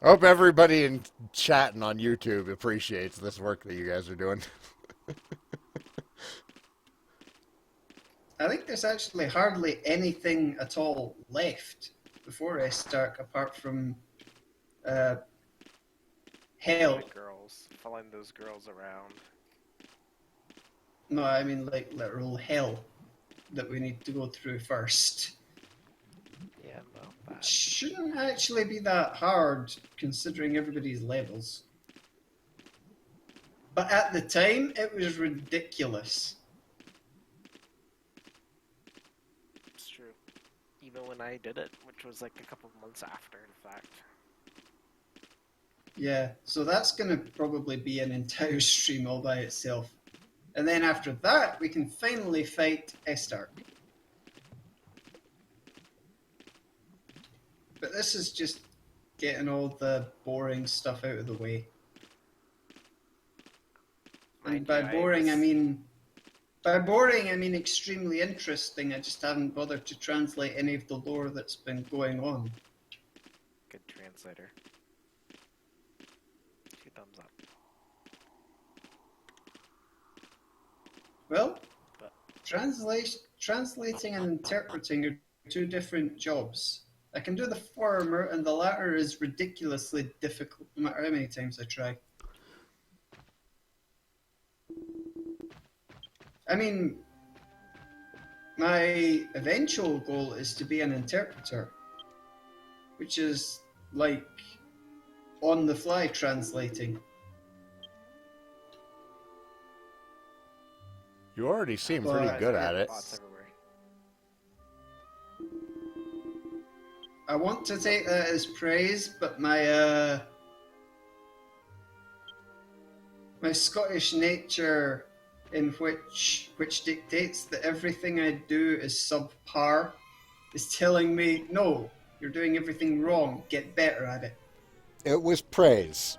Hope everybody in chat and on YouTube appreciates this work that you guys are doing. I think there's actually hardly anything at all left before Stark apart from uh, Hell. Following those girls around. No, I mean like literal hell that we need to go through first. Yeah, well, It shouldn't actually be that hard considering everybody's levels. But at the time, it was ridiculous. it's true. Even when I did it, which was like a couple of months after the fact. Yeah, so that's going to probably be an entire stream all by itself. And then after that, we can finally fight Estark. But this is just getting all the boring stuff out of the way. And by boring, I mean extremely interesting. I just haven't bothered to translate any of the lore that's been going on. Good translator. 2 thumbs up. Well, translating and interpreting are 2 different jobs. I can do the former, and the latter is ridiculously difficult, no matter how many times I try. I mean, my eventual goal is to be an interpreter, which is like on-the-fly translating. You already seem pretty good at it. I want to take that as praise, but my my Scottish nature, in which dictates that everything I do is subpar, is telling me, no, you're doing everything wrong. Get better at it. It was praise.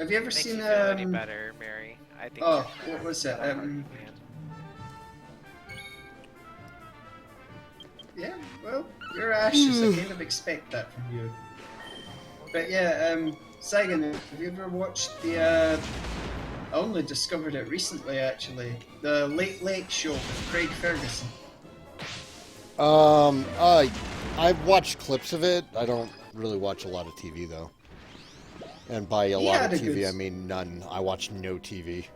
Have you ever seen any better, Mary? I think. Oh, what was it? Yeah, well, you're Ashes. I kind of expect that from you. But yeah, Saigan, have you ever watched the? I only discovered it recently, actually. The Late Late Show with Craig Ferguson. I've watched clips of it. I don't really watch a lot of TV though. And by a lot of TV, I mean none. I watch no TV.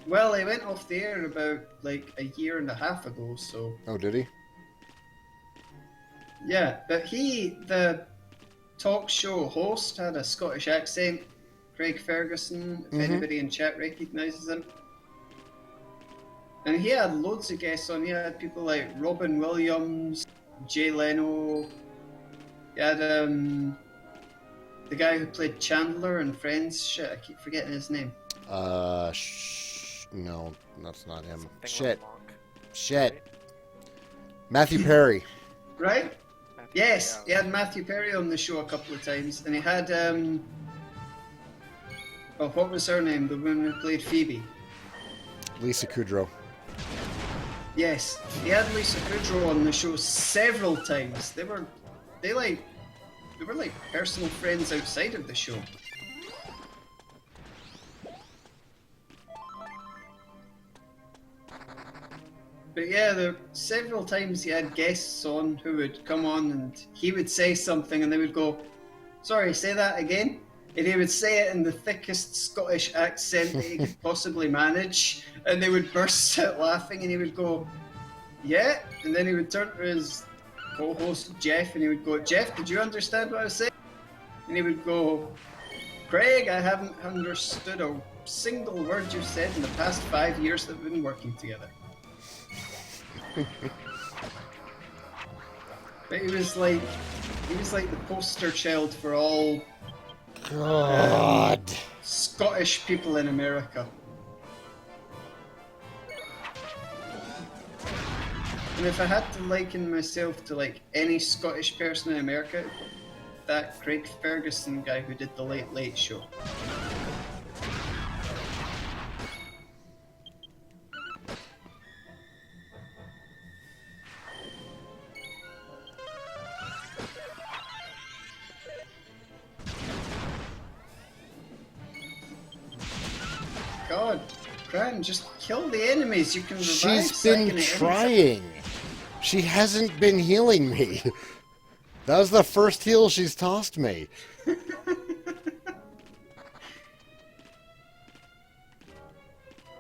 Well, he went off the air about like a year and a half ago, so. Oh, did he? Yeah, but the talk show host had a Scottish accent. Craig Ferguson, if anybody in chat recognises him. And he had loads of guests on. He had people like Robin Williams, Jay Leno. He had the guy who played Chandler in Friends. Shit, I keep forgetting his name. No, that's not him. Shit. Matthew Perry. Right? Yes, he had Matthew Perry on the show a couple of times, and he had oh, what was her name? The woman who played Phoebe. Lisa Kudrow. Yes, he had Lisa Kudrow on the show several times. They were like personal friends outside of the show. But yeah, there several times he had guests on who would come on and he would say something and they would go, "Sorry, say that again." And he would say it in the thickest Scottish accent that he could possibly manage, and they would burst out laughing, and he would go, "Yeah," and then he would turn to his co-host Jeff, and he would go, "Jeff, did you understand what I was saying?" And he would go, "Craig, I haven't understood a single word you've said in the past 5 years that we've been working together." But he was like the poster child for all Scottish people in America. And if I had to liken myself to like any Scottish person in America, that Craig Ferguson guy who did the Late Late Show. Gran, just kill the enemies. You can revive She's been Saigan at any time. trying. She hasn't been healing me. That was the first heal she's tossed me.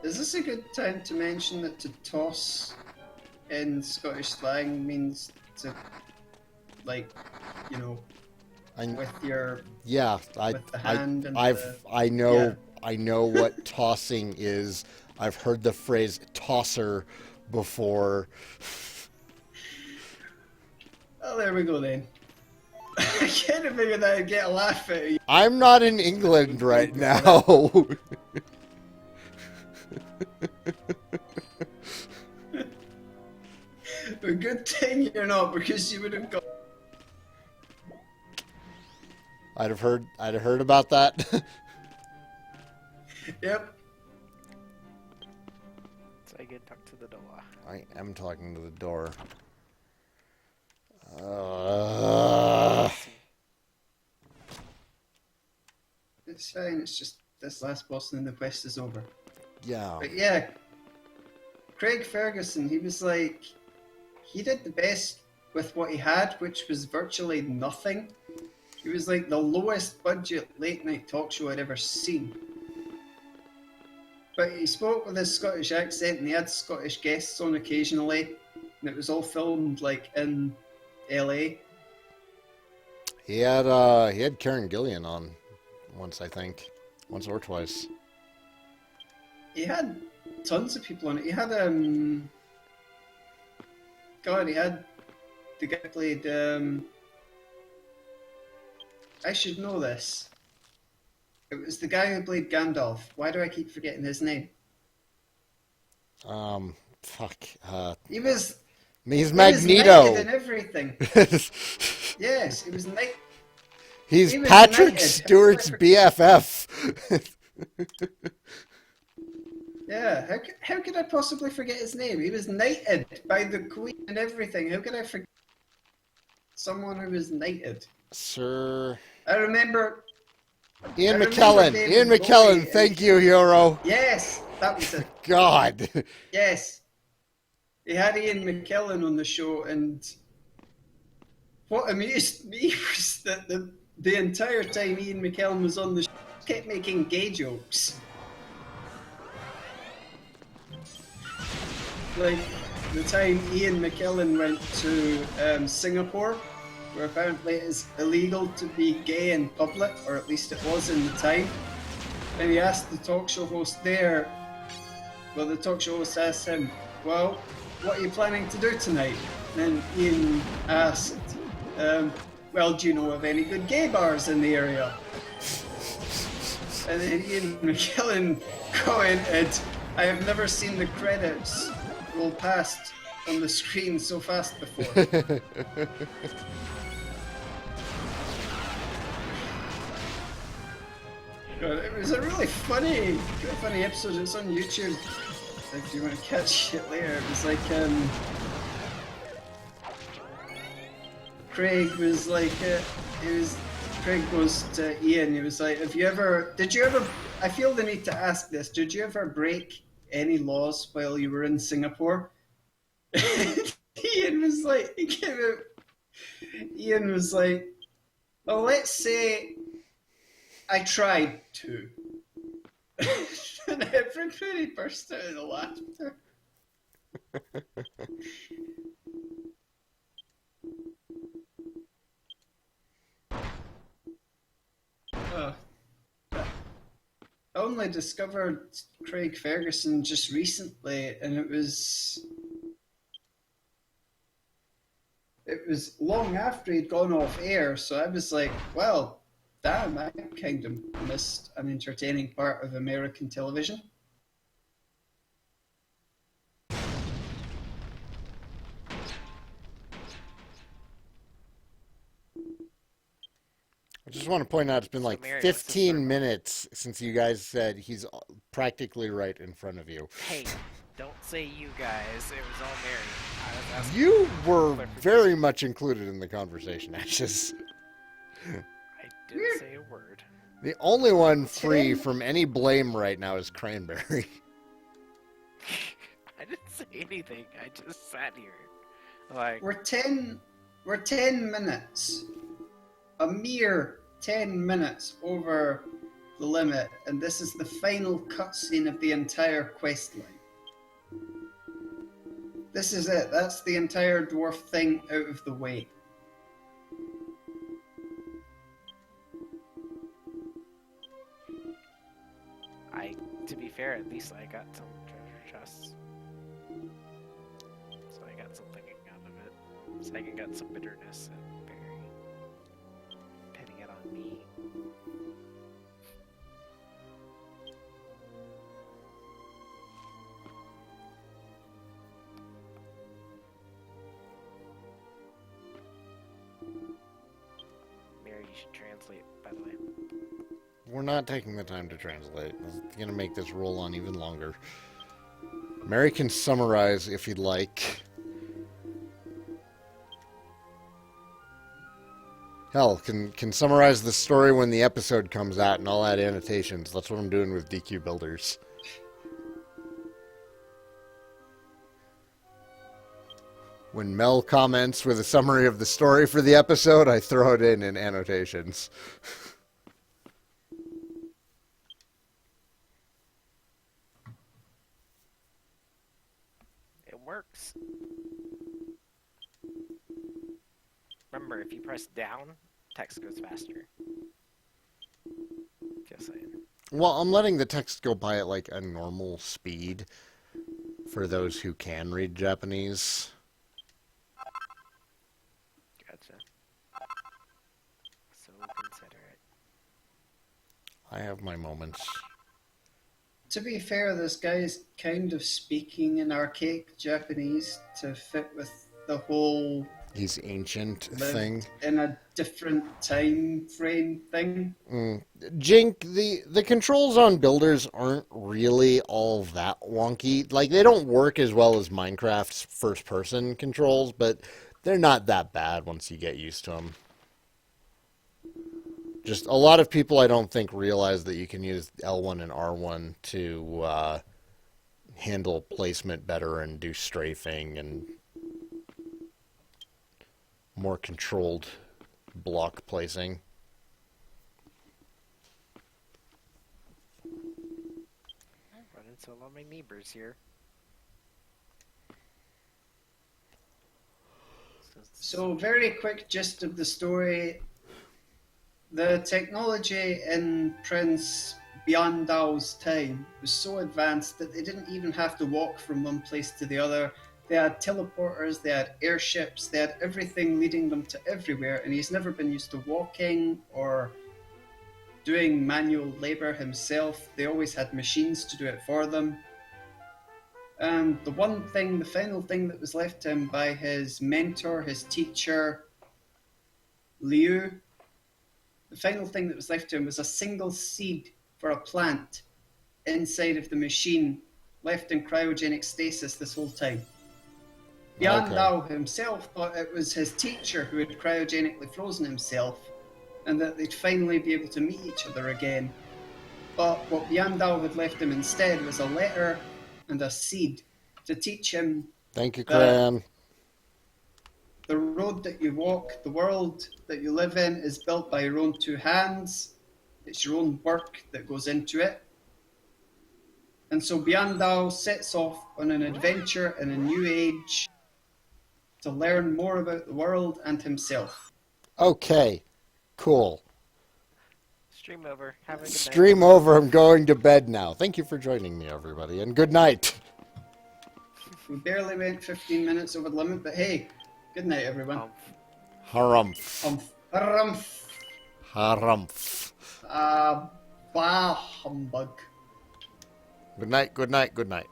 Is this a good time to mention that to toss in Scottish slang means to, like, you know, with your with the hand and I know what tossing is. I've heard the phrase tosser before. Oh, there we go then. I can't figure that I'd get a laugh out of you. I'm not in England right now. A good thing you're not, because you would have got. I'd have heard about that. Yep. Saigan, talk to the door. I am talking to the door. It's fine. It's just this last boss and then the quest is over. Yeah. But yeah, Craig Ferguson, he was like, he did the best with what he had, which was virtually nothing. He was like the lowest budget late night talk show I'd ever seen. But he spoke with his Scottish accent and he had Scottish guests on occasionally. And it was all filmed like in LA. He had Karen Gillian on once, I think. Once or twice. He had tons of people on it. He had he had the guy who played I should know this. It was the guy who played Gandalf. Why do I keep forgetting his name? Fuck. He He's was Magneto. knighted in everything. Yes, he was knighted. He's He was Patrick knighted. Stewart's BFF. Yeah, how could I possibly forget his name? He was knighted by the Queen and everything. How could I forget someone who was knighted? Sir I remember Ian I McKellen. remember Ian David McKellen, Bowie thank you, hero. Yes, that was it. God. Yes. He had Ian McKellen on the show, and what amused me was that the entire time Ian McKellen was on the show, he kept making gay jokes. Like the time Ian McKellen went to Singapore, where apparently it is illegal to be gay in public, or at least it was in the time. And he asked the talk show host there, well, the talk show host asked him, well, what are you planning to do tonight? And then Ian asked, well, do you know of any good gay bars in the area? And then Ian McKellen commented, I have never seen the credits roll past on the screen so fast before. God, it was a really funny episode. It's on YouTube. If you want to catch it later, it was like Craig was like, Craig goes to Ian. He was like, did you ever? I feel the need to ask this. Did you ever break any laws while you were in Singapore? Ian was like, Ian was like, well, let's say I tried to. And everybody burst out into laughter. I only discovered Craig Ferguson just recently, and it was long after he'd gone off air, so I was like, well, damn, I kind of missed an entertaining part of American television. I just want to point out it's been like 15 minutes since you guys said he's practically right in front of you. Hey, don't say you guys. It was all Mary. I was asking You were very much included in the conversation, Ashes. I didn't say a word. The only one free from any blame right now is Cranberry. I didn't say anything. I just sat here. Like, We're 10 minutes. A mere 10 minutes over the limit, and this is the final cutscene of the entire quest line. This is it. That's the entire dwarf thing out of the way. to be fair, at least I got some treasure chests. So I got something out of it. Saigan got some bitterness and Barry pinning it on me. Mary, you should translate, by the way. We're not taking the time to translate. It's going to make this roll on even longer. Mary can summarize if you'd like. Hell, can summarize the story when the episode comes out, and I'll add annotations. That's what I'm doing with DQ Builders. When Mel comments with a summary of the story for the episode, I throw it in annotations. Works. Remember, if you press down, text goes faster. Just saying. Well, I'm letting the text go by at like a normal speed for those who can read Japanese. Gotcha. So considerate. I have my moments. To be fair, this guy is kind of speaking in archaic Japanese to fit with the whole He's ancient thing. in a different time frame thing. Jink, the controls on Builders aren't really all that wonky. Like, they don't work as well as Minecraft's first-person controls, but they're not that bad once you get used to them. Just a lot of people, I don't think, realize that you can use L1 and R1 to handle placement better and do strafing and more controlled block placing. I'm running into a lot of my neighbors here. So, very quick gist of the story. The technology in Prince Biandal's time was so advanced that they didn't even have to walk from one place to the other. They had teleporters, they had airships, they had everything leading them to everywhere, and he's never been used to walking or doing manual labor himself. They always had machines to do it for them. And the final thing that was left to him by his mentor, his teacher, Liu, the final thing that was left to him was a single seed for a plant inside of the machine, left in cryogenic stasis this whole time. Biandao himself thought it was his teacher who had cryogenically frozen himself, and that they'd finally be able to meet each other again. But what Biandao had left him instead was a letter and a seed to teach him. Thank you, Cran. The road that you walk, the world that you live in, is built by your own two hands. It's your own work that goes into it. And so Biandao sets off on an adventure in a new age to learn more about the world and himself. Okay, cool. Stream over. Have a good night. Stream over. I'm going to bed now. Thank you for joining me, everybody, and good night. We barely went 15 minutes over the limit, but hey, good night, everyone. Harumph. Harumph. Harumph. Bah humbug. Good night, good night, good night.